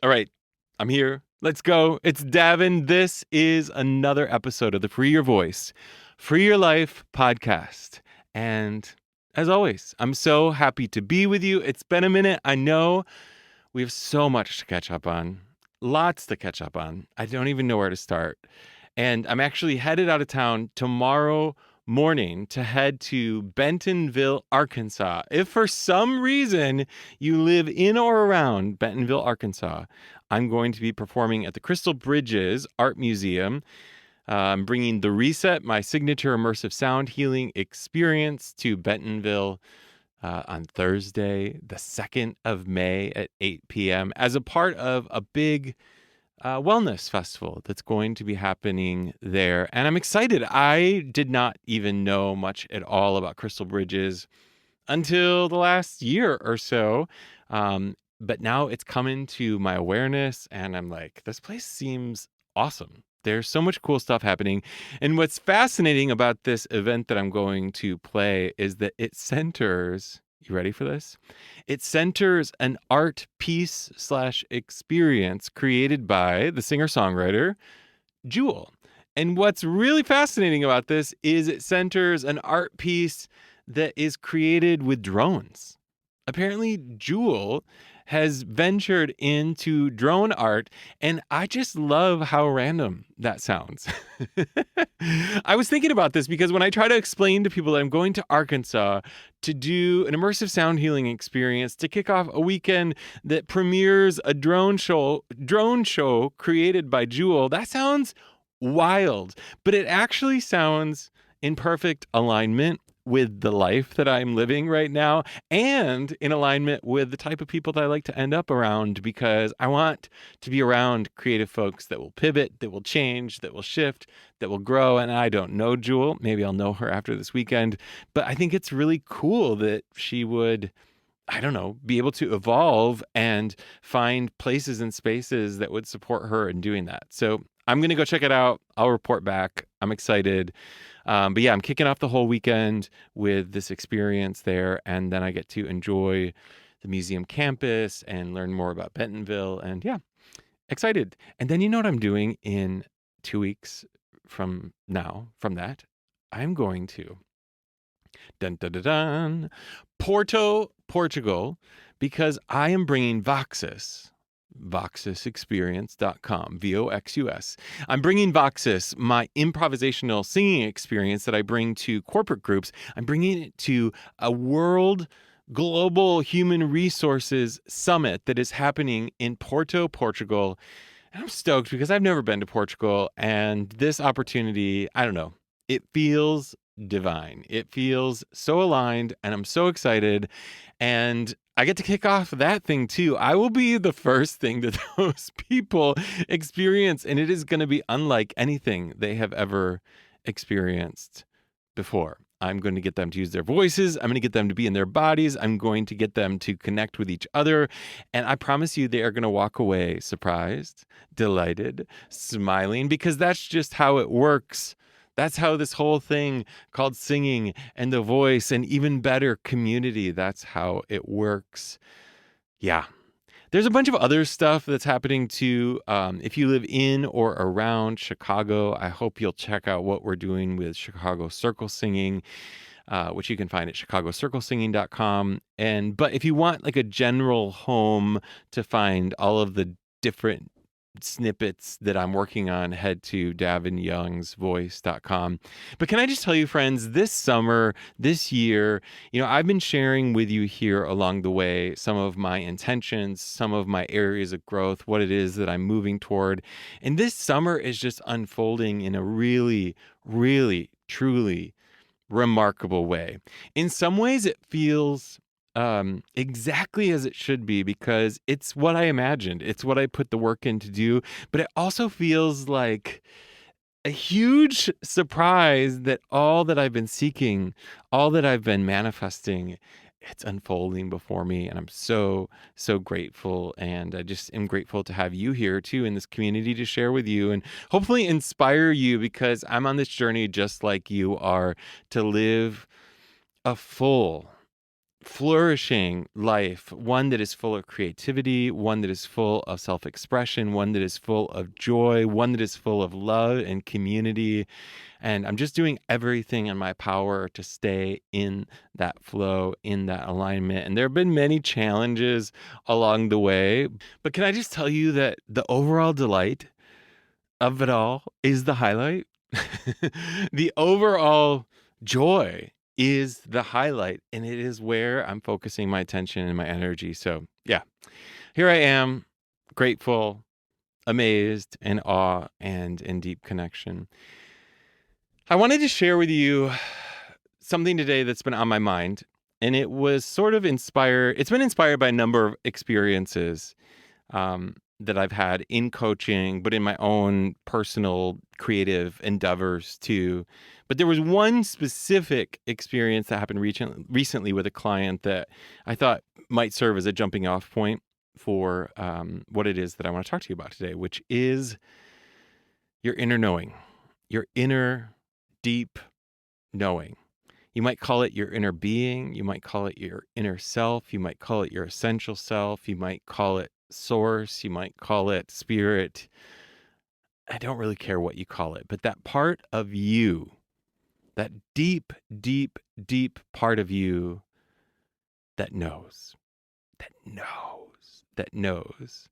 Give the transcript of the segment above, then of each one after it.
All right, I'm here. Let's go. It's Davin. This is another episode of the Free Your Voice, Free Your Life podcast. And as always, I'm so happy to be with you. It's been a minute. I know we have so much to catch up on, lots to catch up on. I don't even know where to start. And I'm actually headed out of town tomorrow morning to head to Bentonville, Arkansas. If for some reason you live in or around Bentonville, Arkansas, I'm going to be performing at the Crystal Bridges Art Museum. I'm bringing The Reset, my signature immersive sound healing experience, to Bentonville on Thursday, the 2nd of May at 8 p.m. as a part of a big wellness festival that's going to be happening there. And I'm excited. I did not even know much at all about Crystal Bridges until the last year or so. But now it's coming to my awareness, and I'm like, this place seems awesome. There's so much cool stuff happening. And what's fascinating about this event that I'm going to play is that it centers, you ready for this? It centers an art piece / experience created by the singer-songwriter Jewel. And what's really fascinating about this is it centers an art piece that is created with drones. Apparently, Jewel has ventured into drone art, and I just love how random that sounds. I was thinking about this because when I try to explain to people that I'm going to Arkansas to do an immersive sound healing experience to kick off a weekend that premieres a drone show created by Jewel, that sounds wild, but it actually sounds in perfect alignment with the life that I'm living right now and in alignment with the type of people that I like to end up around, because I want to be around creative folks that will pivot, that will change, that will shift, that will grow. And I don't know Jewel. Maybe I'll know her after this weekend, but I think it's really cool that she would, I don't know, be able to evolve and find places and spaces that would support her in doing that. So I'm going to go check it out. I'll report back. I'm excited. But yeah, I'm kicking off the whole weekend with this experience there. And then I get to enjoy the museum campus and learn more about Bentonville. And yeah, excited. And then you know what I'm doing in 2 weeks from now, from that? I'm going to Porto, Portugal, because I am bringing VoxusExperience.com, VOXUS. I'm bringing Voxus, my improvisational singing experience that I bring to corporate groups. I'm bringing it to a world global human resources summit that is happening in Porto, Portugal. And I'm stoked because I've never been to Portugal, and this opportunity, I don't know, it feels divine. It feels so aligned, and I'm so excited. And I get to kick off that thing too. I will be the first thing that those people experience, and it is going to be unlike anything they have ever experienced before. I'm going to get them to use their voices. I'm going to get them to be in their bodies. I'm going to get them to connect with each other. And I promise you, they are going to walk away surprised, delighted, smiling, because that's just how it works. That's how this whole thing called singing and the voice, and even better, community, that's how it works. Yeah. There's a bunch of other stuff that's happening too. If you live in or around Chicago, I hope you'll check out what we're doing with Chicago Circle Singing, which you can find at chicagocirclesinging.com. But if you want like a general home to find all of the different snippets that I'm working on, head to davinyoungsvoice.com. But can I just tell you, friends, this summer, this year, I've been sharing with you here along the way some of my intentions, some of my areas of growth, what it is that I'm moving toward. And this summer is just unfolding in a really, really, truly remarkable way. In some ways, it feels exactly as it should be, because it's what I imagined. It's what I put the work in to do. But it also feels like a huge surprise that all that I've been seeking, all that I've been manifesting, it's unfolding before me. And I'm so, so grateful. And I just am grateful to have you here too in this community to share with you and hopefully inspire you, because I'm on this journey just like you are, to live a full flourishing life, one that is full of creativity, one that is full of self-expression, one that is full of joy, one that is full of love and community. And I'm just doing everything in my power to stay in that flow, in that alignment. And there have been many challenges along the way. But can I just tell you that the overall delight of it all is the highlight? The overall joy is the highlight, and it is where I'm focusing my attention and my energy. So, yeah, here I am, grateful, amazed, in awe, and in deep connection. I wanted to share with you something today that's been on my mind, and it was sort of inspired. It's been inspired by a number of experiences that I've had in coaching, but in my own personal creative endeavors too. But there was one specific experience that happened recently with a client that I thought might serve as a jumping off point for what it is that I want to talk to you about today, which is your inner knowing, your inner deep knowing. You might call it your inner being. You might call it your inner self. You might call it your essential self. You might call it source. You might call it spirit. I don't really care what you call it, but that part of you, that deep, deep, deep part of you that knows, that knows, that knows.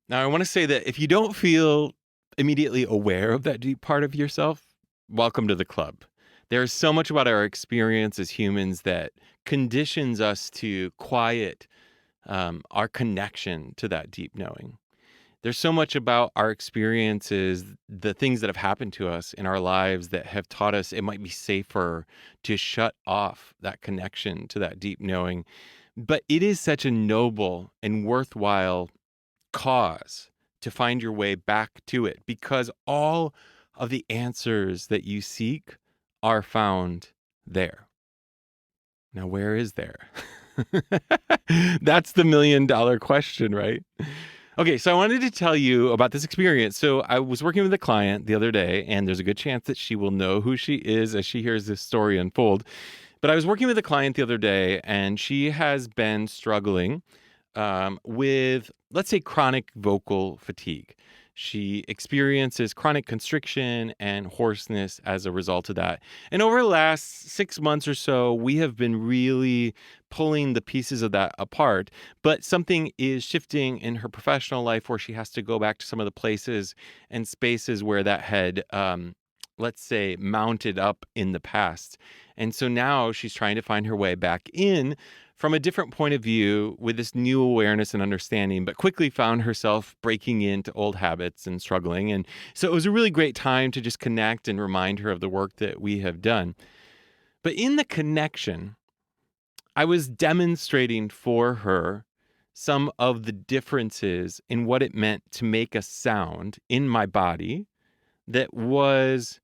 Now, I want to say that if you don't feel immediately aware of that deep part of yourself, welcome to the club. There's so much about our experience as humans that conditions us to quiet our connection to that deep knowing. There's so much about our experiences, the things that have happened to us in our lives that have taught us it might be safer to shut off that connection to that deep knowing. But it is such a noble and worthwhile cause to find your way back to it, because all of the answers that you seek are found there. Now, where is there? That's the $1,000,000 question, right? Okay, so I wanted to tell you about this experience. So I was working with a client the other day, and there's a good chance that she will know who she is as she hears this story unfold. But I was working with a client the other day, and she has been struggling with, let's say, chronic vocal fatigue. She experiences chronic constriction and hoarseness as a result of that. And over the last 6 months or so, we have been really pulling the pieces of that apart. But something is shifting in her professional life where she has to go back to some of the places and spaces where that had, let's say, mounted up in the past. And so now she's trying to find her way back in from a different point of view with this new awareness and understanding, but quickly found herself breaking into old habits and struggling. And so it was a really great time to just connect and remind her of the work that we have done. But in the connection, I was demonstrating for her some of the differences in what it meant to make a sound in my body that was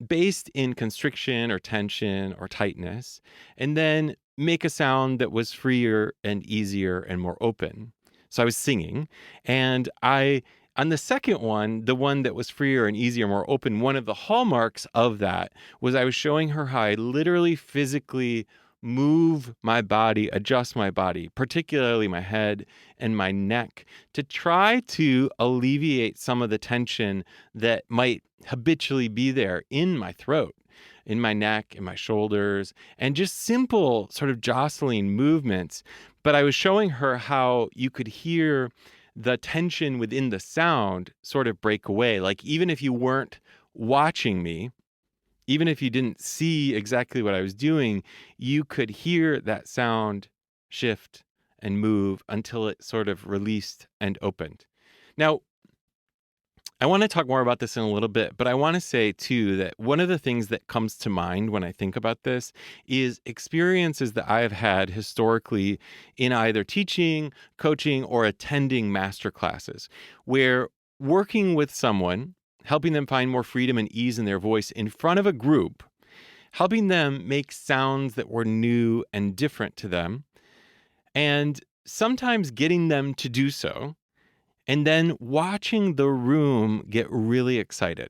based in constriction or tension or tightness, and then make a sound that was freer and easier and more open. So I was singing, and on the second one, the one that was freer and easier, more open, one of the hallmarks of that was I was showing her how I literally physically move my body, adjust my body, particularly my head and my neck, to try to alleviate some of the tension that might habitually be there in my throat, in my neck, in my shoulders, and just simple sort of jostling movements. But I was showing her how you could hear the tension within the sound sort of break away. Like, even if you weren't watching me, even if you didn't see exactly what I was doing, you could hear that sound shift and move until it sort of released and opened. Now, I want to talk more about this in a little bit, but I want to say too that one of the things that comes to mind when I think about this is experiences that I have had historically in either teaching, coaching, or attending master classes, where working with someone, helping them find more freedom and ease in their voice in front of a group, helping them make sounds that were new and different to them, and sometimes getting them to do so, and then watching the room get really excited.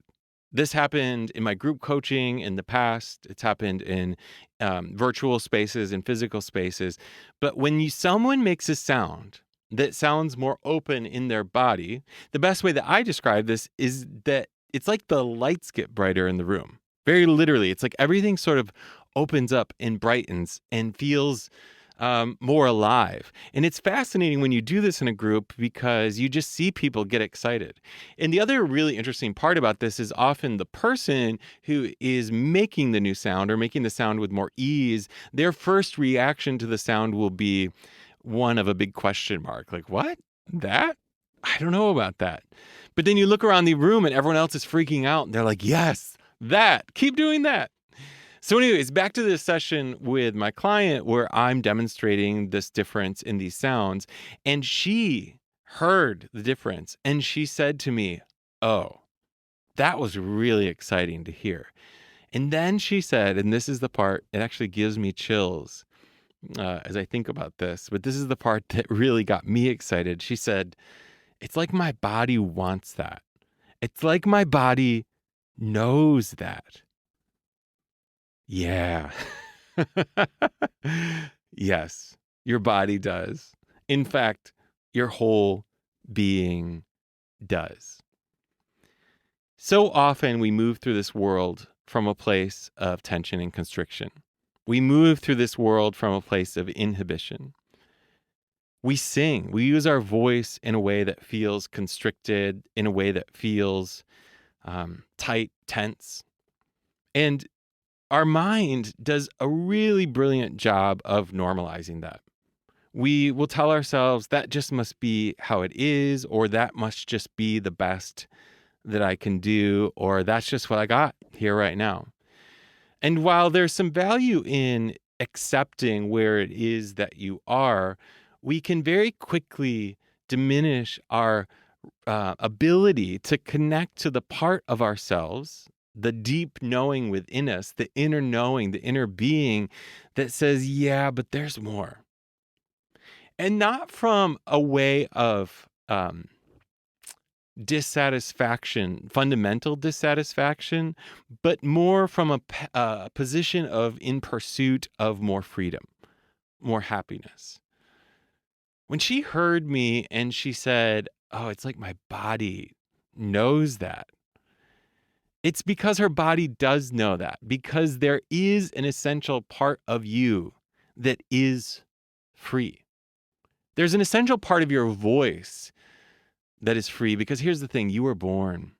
This happened in my group coaching in the past. It's happened in virtual spaces and physical spaces. But when someone makes a sound that sounds more open in their body, the best way that I describe this is that it's like the lights get brighter in the room. Very literally, it's like everything sort of opens up and brightens and feels more alive. And it's fascinating when you do this in a group because you just see people get excited. And the other really interesting part about this is often the person who is making the new sound or making the sound with more ease, their first reaction to the sound will be one of a big question mark. Like, what? That? I don't know about that. But then you look around the room and everyone else is freaking out and they're like, yes, that. Keep doing that. So anyways, back to this session with my client where I'm demonstrating this difference in these sounds. And she heard the difference and she said to me, oh, that was really exciting to hear. And then she said, and this is the part, it actually gives me chills as I think about this, but this is the part that really got me excited. She said, it's like my body wants that. It's like my body knows that. Yeah. Yes, your body does. In fact, your whole being does. So often we move through this world from a place of tension and constriction. We move through this world from a place of inhibition. We sing, we use our voice in a way that feels constricted, in a way that feels tight, tense. And our mind does a really brilliant job of normalizing that. We will tell ourselves that just must be how it is, or that must just be the best that I can do, or that's just what I got here right now. And while there's some value in accepting where it is that you are, we can very quickly diminish our ability to connect to the part of ourselves, the deep knowing within us, the inner knowing, the inner being that says, yeah, but there's more. And not from a way of dissatisfaction, fundamental dissatisfaction, but more from a position of in pursuit of more freedom, more happiness. When she heard me and she said, oh, it's like my body knows that. It's because her body does know that, because there is an essential part of you that is free. There's an essential part of your voice that is free, because here's the thing, you were born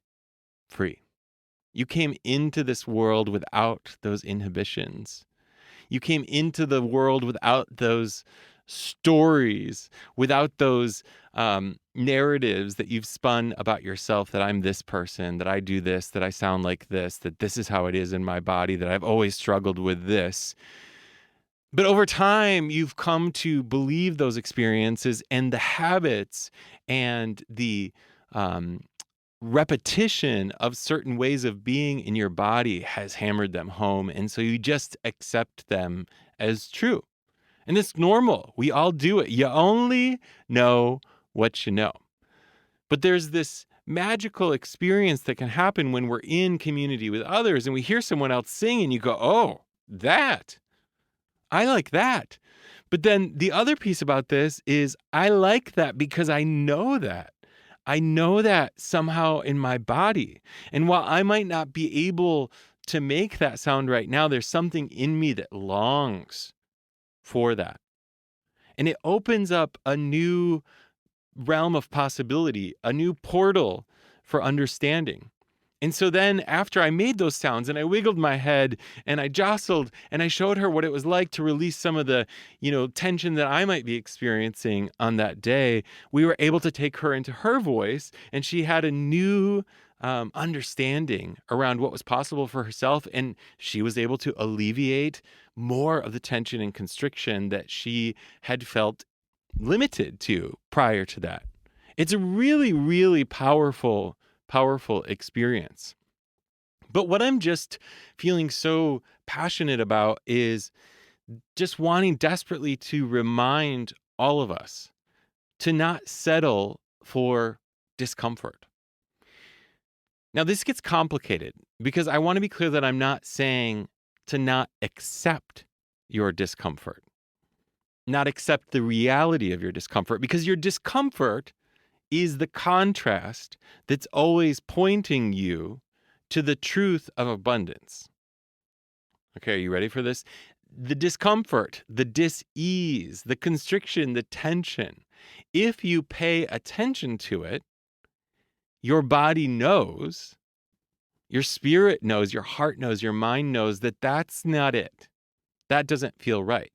free. You came into this world without those inhibitions. You came into the world without those stories, without those narratives that you've spun about yourself, that I'm this person, that I do this, that I sound like this, that this is how it is in my body, that I've always struggled with this. But over time, you've come to believe those experiences, and the habits and the repetition of certain ways of being in your body has hammered them home. And so you just accept them as true. And it's normal. We all do it. You only know what you know. But there's this magical experience that can happen when we're in community with others and we hear someone else sing and you go, oh, that. I like that. But then the other piece about this is I like that because I know that. I know that somehow in my body. And while I might not be able to make that sound right now, there's something in me that longs for that. And it opens up a new realm of possibility, a new portal for understanding. And so then after I made those sounds and I wiggled my head and I jostled and I showed her what it was like to release some of the, tension that I might be experiencing on that day, we were able to take her into her voice, and she had a new understanding around what was possible for herself. And she was able to alleviate more of the tension and constriction that she had felt limited to prior to that. It's a really, really powerful experience. But what I'm just feeling so passionate about is just wanting desperately to remind all of us to not settle for discomfort. Now, this gets complicated because I want to be clear that I'm not saying to not accept your discomfort, not accept the reality of your discomfort, because your discomfort is the contrast that's always pointing you to the truth of abundance. Okay, are you ready for this? The discomfort, the dis-ease, the constriction, the tension, if you pay attention to it, your body knows, your spirit knows, your heart knows, your mind knows that that's not it. That doesn't feel right.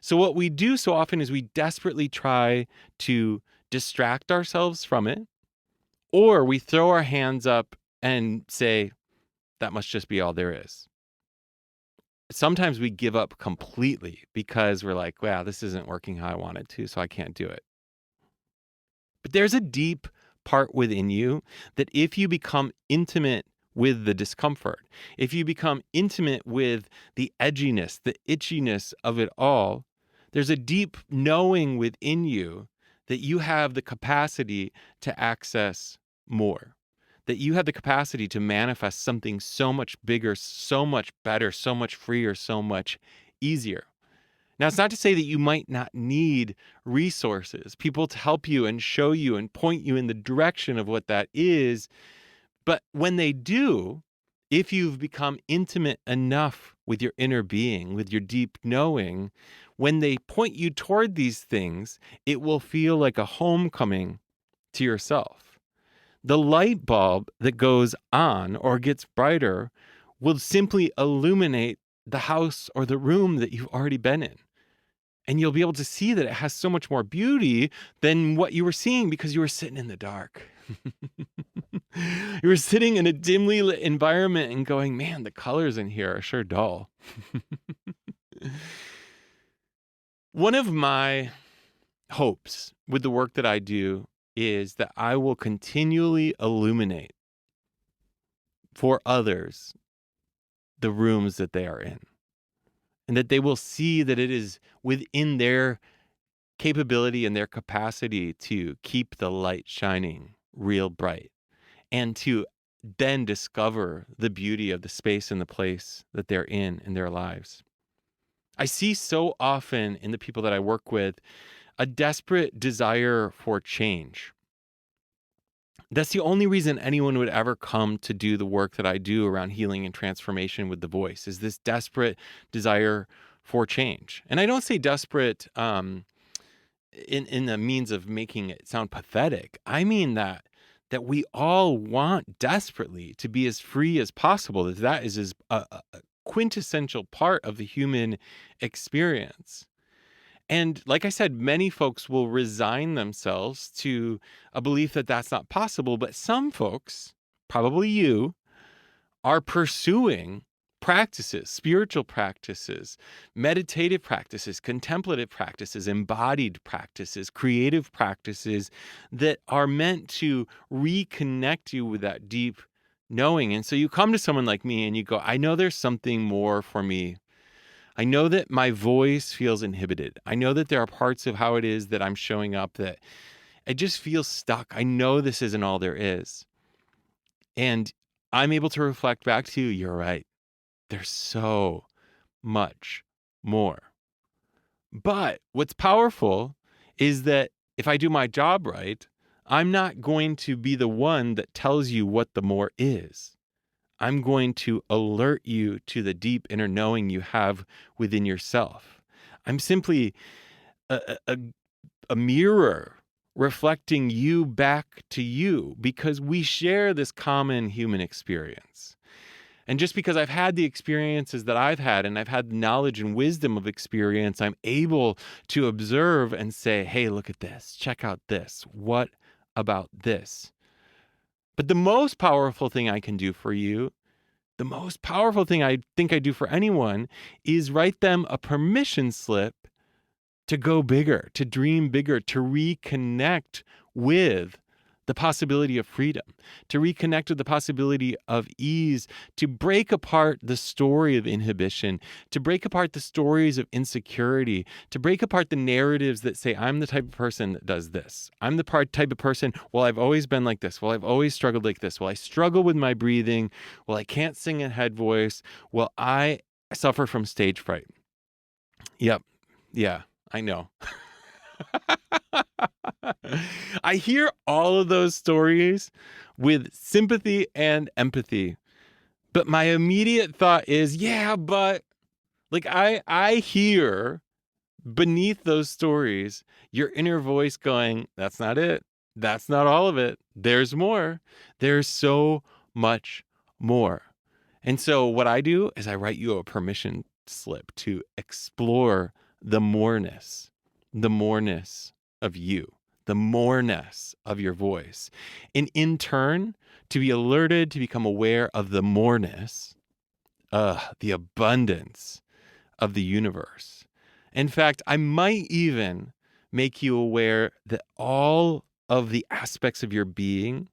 So what we do so often is we desperately try to distract ourselves from it, or we throw our hands up and say, that must just be all there is. Sometimes we give up completely because we're like, wow, this isn't working how I want it to, so I can't do it. But there's a deep part within you that if you become intimate with the discomfort, if you become intimate with the edginess, the itchiness of it all, there's a deep knowing within you that you have the capacity to access more, that you have the capacity to manifest something so much bigger, so much better, so much freer, so much easier. Now, it's not to say that you might not need resources, people to help you and show you and point you in the direction of what that is. But when they do, if you've become intimate enough with your inner being, with your deep knowing, when they point you toward these things, it will feel like a homecoming to yourself. The light bulb that goes on or gets brighter will simply illuminate the house or the room that you've already been in. And you'll be able to see that it has so much more beauty than what you were seeing because you were sitting in the dark. You were sitting in a dimly lit environment and going, man, the colors in here are sure dull. One of my hopes with the work that I do is that I will continually illuminate for others the rooms that they are in, and that they will see that it is within their capability and their capacity to keep the light shining real bright, and to then discover the beauty of the space and the place that they're in their lives. I see so often in the people that I work with a desperate desire for change. That's the only reason anyone would ever come to do the work that I do around healing and transformation with the voice, is this desperate desire for change. And I don't say desperate in the means of making it sound pathetic. I mean that we all want desperately to be as free as possible. That is a quintessential part of the human experience. And like I said, many folks will resign themselves to a belief that that's not possible. But some folks, probably you, are pursuing practices, spiritual practices, meditative practices, contemplative practices, embodied practices, creative practices that are meant to reconnect you with that deep knowing. And so you come to someone like me and you go, I know there's something more for me. I know that my voice feels inhibited. I know that there are parts of how it is that I'm showing up that I just feel stuck. I know this isn't all there is. And I'm able to reflect back to you, you're right. There's so much more. But what's powerful is that if I do my job right, I'm not going to be the one that tells you what the more is. I'm going to alert you to the deep inner knowing you have within yourself. I'm simply a mirror reflecting you back to you because we share this common human experience. And just because I've had the experiences that I've had and I've had the knowledge and wisdom of experience, I'm able to observe and say, hey, look at this, check out this. What about this? But the most powerful thing I can do for you, the most powerful thing I think I do for anyone, is write them a permission slip to go bigger, to dream bigger, to reconnect with the possibility of freedom, to reconnect with the possibility of ease, to break apart the story of inhibition, to break apart the stories of insecurity, to break apart the narratives that say, I'm the type of person that does this. I'm the type of person, well, I've always been like this. Well, I've always struggled like this. Well, I struggle with my breathing. Well, I can't sing in head voice. Well, I suffer from stage fright. Yep. Yeah, I know. I hear all of those stories with sympathy and empathy. But my immediate thought is, yeah, but like I hear beneath those stories your inner voice going, that's not it. That's not all of it. There's more. There's so much more. And so what I do is I write you a permission slip to explore the moreness of you, the moreness of your voice. And in turn, to be alerted, to become aware of the moreness, the abundance of the universe. In fact, I might even make you aware that all of the aspects of your being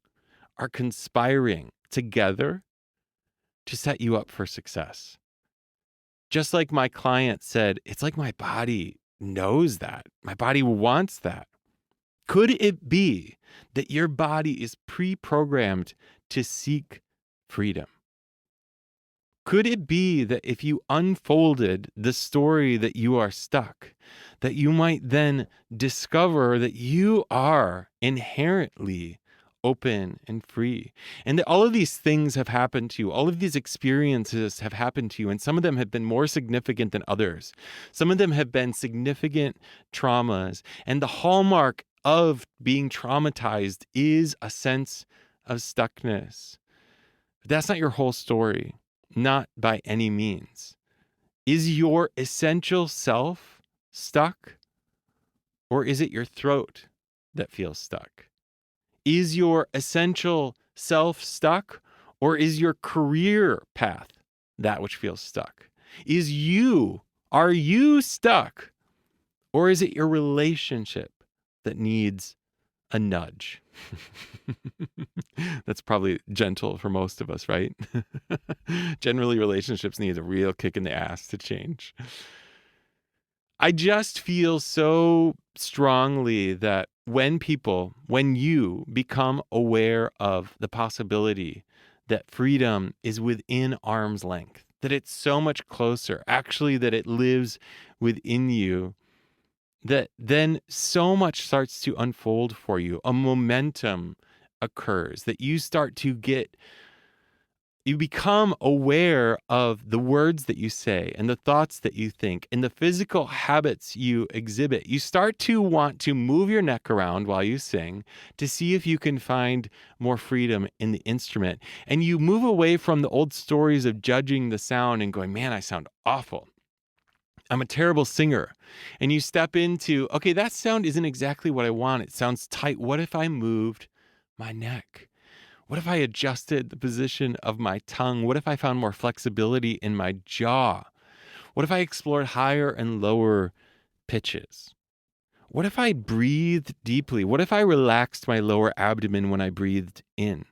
are conspiring together to set you up for success. Just like my client said, it's like my body knows that. My body wants that. Could it be that your body is pre-programmed to seek freedom? Could it be that if you unfolded the story that you are stuck, that you might then discover that you are inherently open and free, and that all of these things have happened to you, all of these experiences have happened to you, and some of them have been more significant than others. Some of them have been significant traumas, and the hallmark of being traumatized is a sense of stuckness. But that's not your whole story. Not by any means. Is your essential self stuck? Or is it your throat that feels stuck? Is your essential self stuck? Or is your career path that which feels stuck? Are you stuck? Or is it your relationship that needs a nudge? That's probably gentle for most of us, right? Generally, relationships need a real kick in the ass to change. I just feel so strongly that when you become aware of the possibility that freedom is within arm's length, that it's so much closer, actually, that it lives within you, that then so much starts to unfold for you. A momentum occurs that you become aware of the words that you say and the thoughts that you think and the physical habits you exhibit. You start to want to move your neck around while you sing to see if you can find more freedom in the instrument. And you move away from the old stories of judging the sound and going, man, I sound awful. I'm a terrible singer. And you step into, okay, that sound isn't exactly what I want. It sounds tight. What if I moved my neck? What if I adjusted the position of my tongue? What if I found more flexibility in my jaw? What if I explored higher and lower pitches? What if I breathed deeply? What if I relaxed my lower abdomen when I breathed in?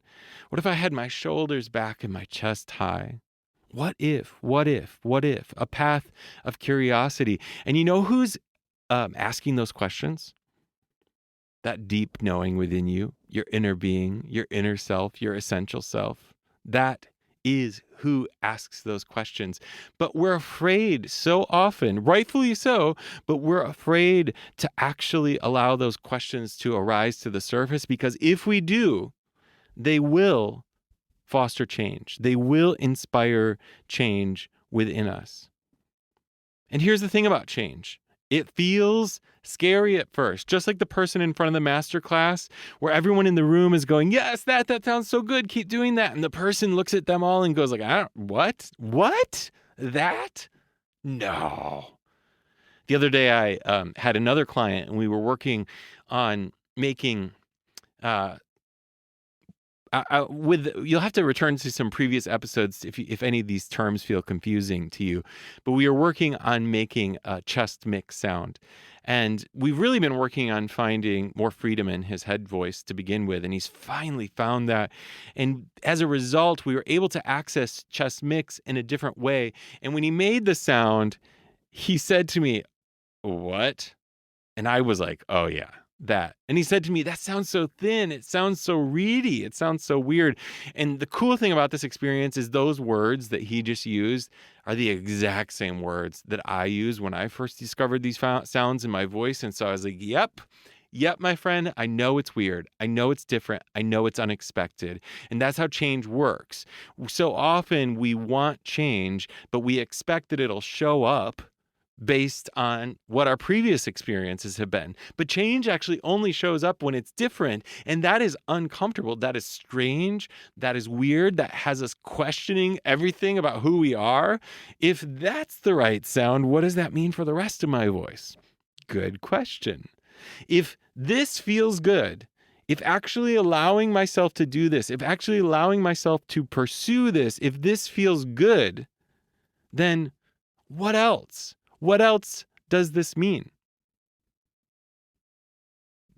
What if I had my shoulders back and my chest high? What if? A path of curiosity. And you know who's asking those questions? That deep knowing within you, your inner being, your inner self, your essential self. That is who asks those questions. But we're afraid so often, rightfully so, but we're afraid to actually allow those questions to arise to the surface, because if we do, they will foster change. They will inspire change within us. And here's the thing about change. It feels scary at first, just like the person in front of the master class where everyone in the room is going, yes, that sounds so good. Keep doing that. And the person looks at them all and goes like, what? That? No. The other day I had another client and we were working on making, you'll have to return to some previous episodes if any of these terms feel confusing to you. But we are working on making a chest mix sound, and we've really been working on finding more freedom in his head voice to begin with, and he's finally found that. And as a result, we were able to access chest mix in a different way. And when he made the sound, he said to me, "What?" And I was like, "Oh yeah, that." And he said to me, "That sounds so thin. It sounds so reedy. It sounds so weird." And the cool thing about this experience is those words that he just used are the exact same words that I used when I first discovered these sounds in my voice. And so I was like, yep, my friend, I know it's weird. I know it's different. I know it's unexpected. And that's how change works. So often we want change, but we expect that it'll show up based on what our previous experiences have been. But change actually only shows up when it's different. And that is uncomfortable. That is strange. That is weird. That has us questioning everything about who we are. If that's the right sound, what does that mean for the rest of my voice? Good question. If this feels good, if actually allowing myself to do this, if actually allowing myself to pursue this, if this feels good, then what else? What else does this mean?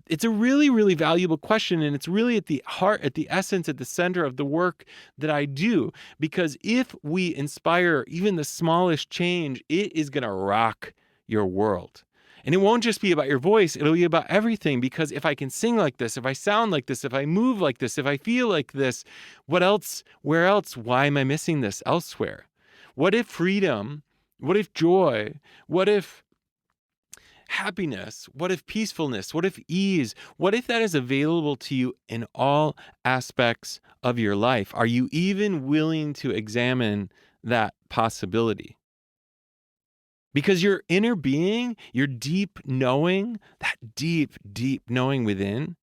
It's a really, really valuable question, and it's really at the heart, at the essence, at the center of the work that I do. Because if we inspire even the smallest change, it is going to rock your world. And it won't just be about your voice, it'll be about everything. Because if I can sing like this, if I sound like this, if I move like this, if I feel like this, what else? Where else? Why am I missing this elsewhere? What if freedom? What if joy? What if happiness? What if peacefulness? What if ease? What if that is available to you in all aspects of your life? Are you even willing to examine that possibility? Because your inner being, your deep knowing, that deep, deep knowing within,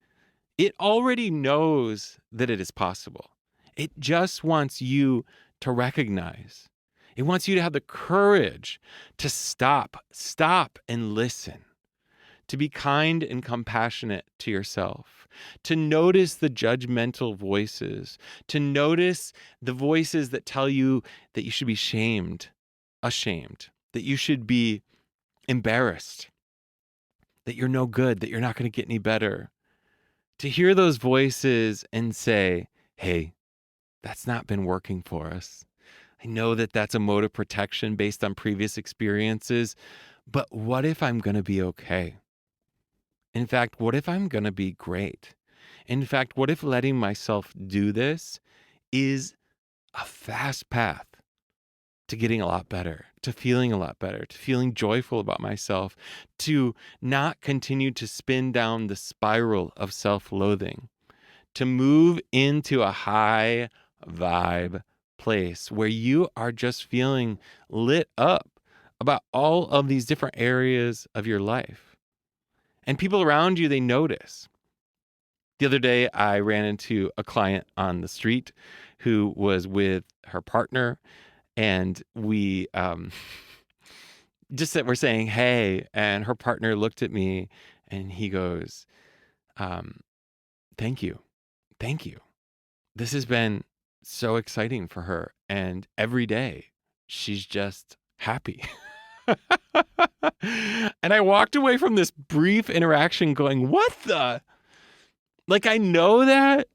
it already knows that it is possible. It just wants you to recognize. It wants you to have the courage to stop and listen, to be kind and compassionate to yourself, to notice the judgmental voices, to notice the voices that tell you that you should be ashamed, that you should be embarrassed, that you're no good, that you're not going to get any better. To hear those voices and say, hey, that's not been working for us. I know that that's a mode of protection based on previous experiences, but what if I'm going to be okay? In fact, what if I'm going to be great? In fact, what if letting myself do this is a fast path to getting a lot better, to feeling a lot better, to feeling joyful about myself, to not continue to spin down the spiral of self-loathing, to move into a high vibe place where you are just feeling lit up about all of these different areas of your life. And people around you, they notice. The other day, I ran into a client on the street who was with her partner, and we just that we're saying, hey, and her partner looked at me and he goes, thank you. Thank you. This has been so exciting for her. And every day she's just happy. And I walked away from this brief interaction going, what the? Like, I know that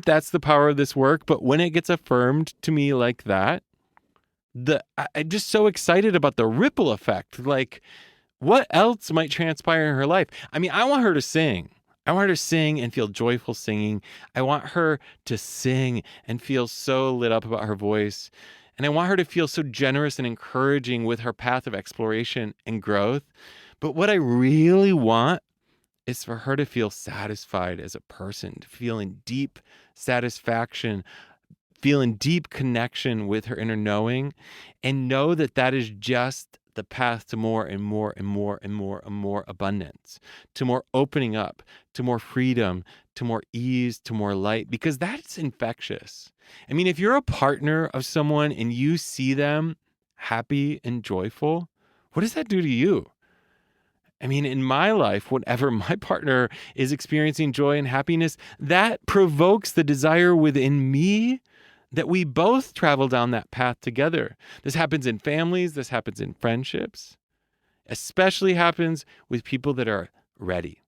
that's the power of this work, but when it gets affirmed to me like that, I'm just so excited about the ripple effect. Like, what else might transpire in her life? I mean, I want her to sing. I want her to sing and feel joyful singing. I want her to sing and feel so lit up about her voice. And I want her to feel so generous and encouraging with her path of exploration and growth. But what I really want is for her to feel satisfied as a person, to feel in deep satisfaction, feel in deep connection with her inner knowing, and know that that is just the path to more and more and more and more and more abundance, to more opening up, to more freedom, to more ease, to more light, because that's infectious. I mean, if you're a partner of someone and you see them happy and joyful, what does that do to you? I mean, in my life, whenever my partner is experiencing joy and happiness, that provokes the desire within me that we both travel down that path together. This happens in families, this happens in friendships, especially happens with people that are ready.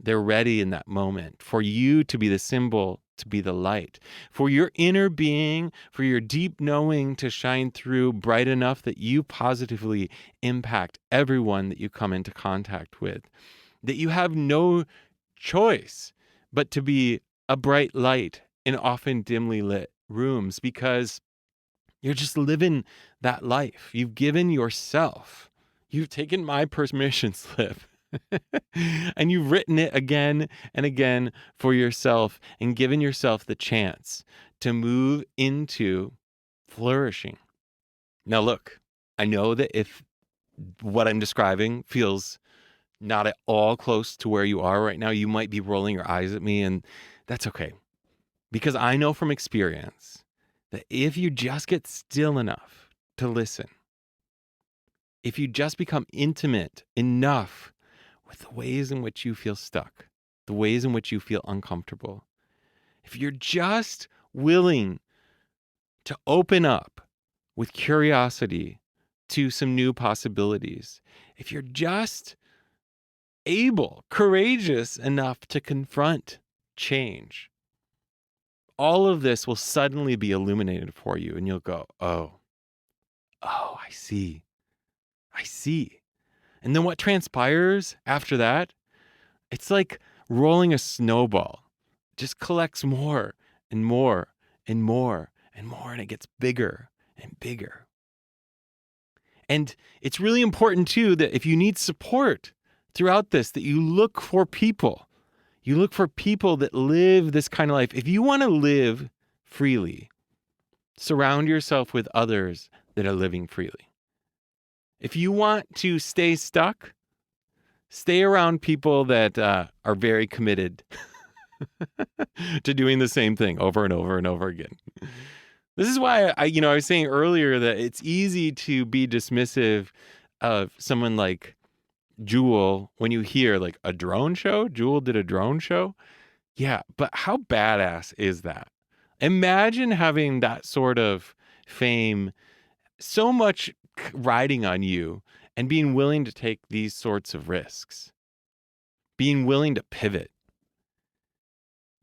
They're ready in that moment for you to be the symbol, to be the light, for your inner being, for your deep knowing to shine through bright enough that you positively impact everyone that you come into contact with, that you have no choice but to be a bright light in often dimly lit rooms because you're just living that life. You've given yourself. You've taken my permission slip and you've written it again and again for yourself and given yourself the chance to move into flourishing. Now, look, I know that if what I'm describing feels not at all close to where you are right now, you might be rolling your eyes at me, and that's okay. Because I know from experience that if you just get still enough to listen, if you just become intimate enough with the ways in which you feel stuck, the ways in which you feel uncomfortable, if you're just willing to open up with curiosity to some new possibilities, if you're just able, courageous enough to confront change, all of this will suddenly be illuminated for you and you'll go, oh, I see. And then what transpires after that, it's like rolling a snowball. It just collects more and more and more and more, and it gets bigger and bigger. And it's really important too that if you need support throughout this, that you look for people. You look for people that live this kind of life. If you want to live freely, surround yourself with others that are living freely. If you want to stay stuck, stay around people that are very committed to doing the same thing over and over and over again. This is why I was saying earlier that it's easy to be dismissive of someone like Jewel when you hear like a drone show. Jewel did a drone show. Yeah, but how badass is that? Imagine having that sort of fame, so much riding on you, and being willing to take these sorts of risks, being willing to pivot.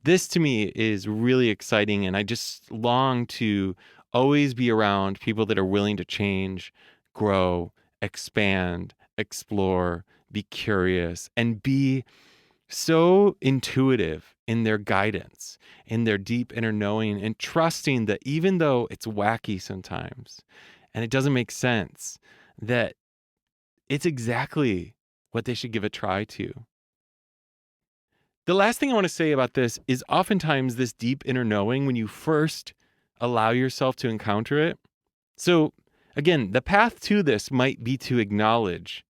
This to me is really exciting, and I just long to always be around people that are willing to change, grow, expand, explore, be curious, and be so intuitive in their guidance, in their deep inner knowing, and trusting that even though it's wacky sometimes and it doesn't make sense, that it's exactly what they should give a try to. The last thing I want to say about this is oftentimes this deep inner knowing, when you first allow yourself to encounter it. So again, the path to this might be to acknowledge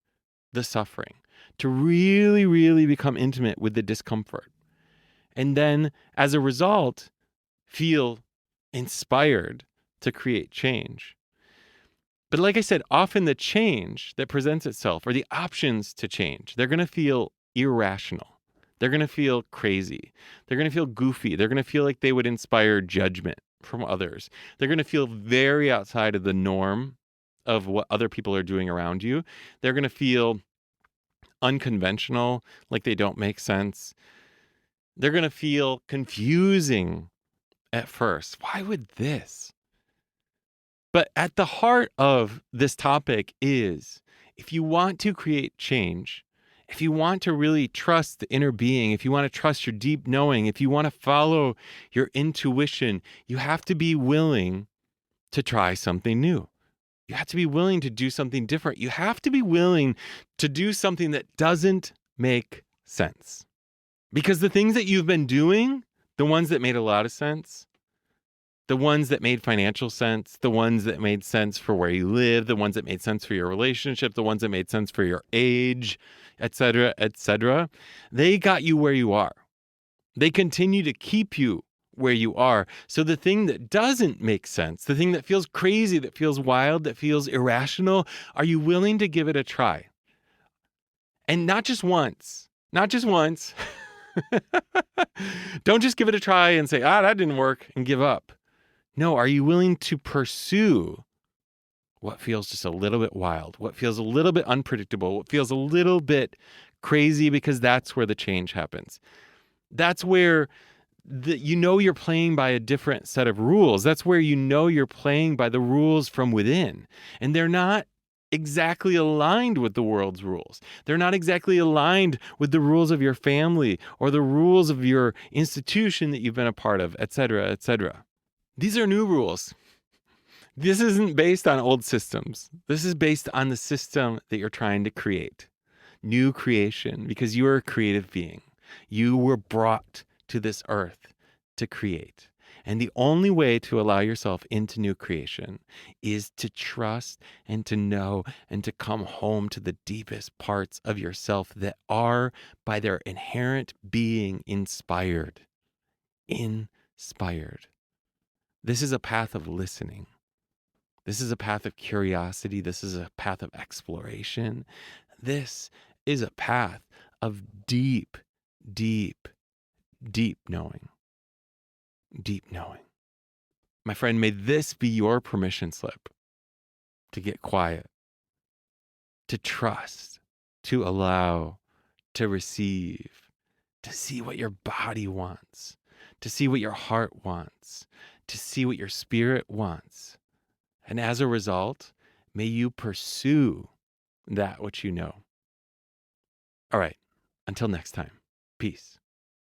the suffering, to really, really become intimate with the discomfort. And then as a result, feel inspired to create change. But like I said, often the change that presents itself, or the options to change, they're going to feel irrational. They're going to feel crazy. They're going to feel goofy. They're going to feel like they would inspire judgment from others. They're going to feel very outside of the norm of what other people are doing around you. They're going to feel unconventional, like they don't make sense. They're going to feel confusing at first. Why would this? But at the heart of this topic is, if you want to create change, if you want to really trust the inner being, if you want to trust your deep knowing, if you want to follow your intuition, you have to be willing to try something new. You have to be willing to do something different. You have to be willing to do something that doesn't make sense. Because the things that you've been doing, the ones that made a lot of sense, the ones that made financial sense, the ones that made sense for where you live, the ones that made sense for your relationship, the ones that made sense for your age, etc., they got you where you are. They continue to keep you where you are. So the thing that doesn't make sense, the thing that feels crazy, that feels wild, that feels irrational, are you willing to give it a try? And not just once, not just once. Don't just give it a try and say, that didn't work and give up. No, are you willing to pursue what feels just a little bit wild, what feels a little bit unpredictable, what feels a little bit crazy, because that's where the change happens. That's where you're playing by a different set of rules. That's where you're playing by the rules from within. And they're not exactly aligned with the world's rules. They're not exactly aligned with the rules of your family or the rules of your institution that you've been a part of, et cetera, et cetera. These are new rules. This isn't based on old systems. This is based on the system that you're trying to create. New creation, because you are a creative being. You were brought to this earth to create. And the only way to allow yourself into new creation is to trust and to know and to come home to the deepest parts of yourself that are, by their inherent being, inspired. Inspired. This is a path of listening. This is a path of curiosity. This is a path of exploration. This is a path of deep, deep, deep knowing. Deep knowing. My friend, may this be your permission slip to get quiet, to trust, to allow, to receive, to see what your body wants, to see what your heart wants, to see what your spirit wants. And as a result, may you pursue that which you know. All right, until next time, peace.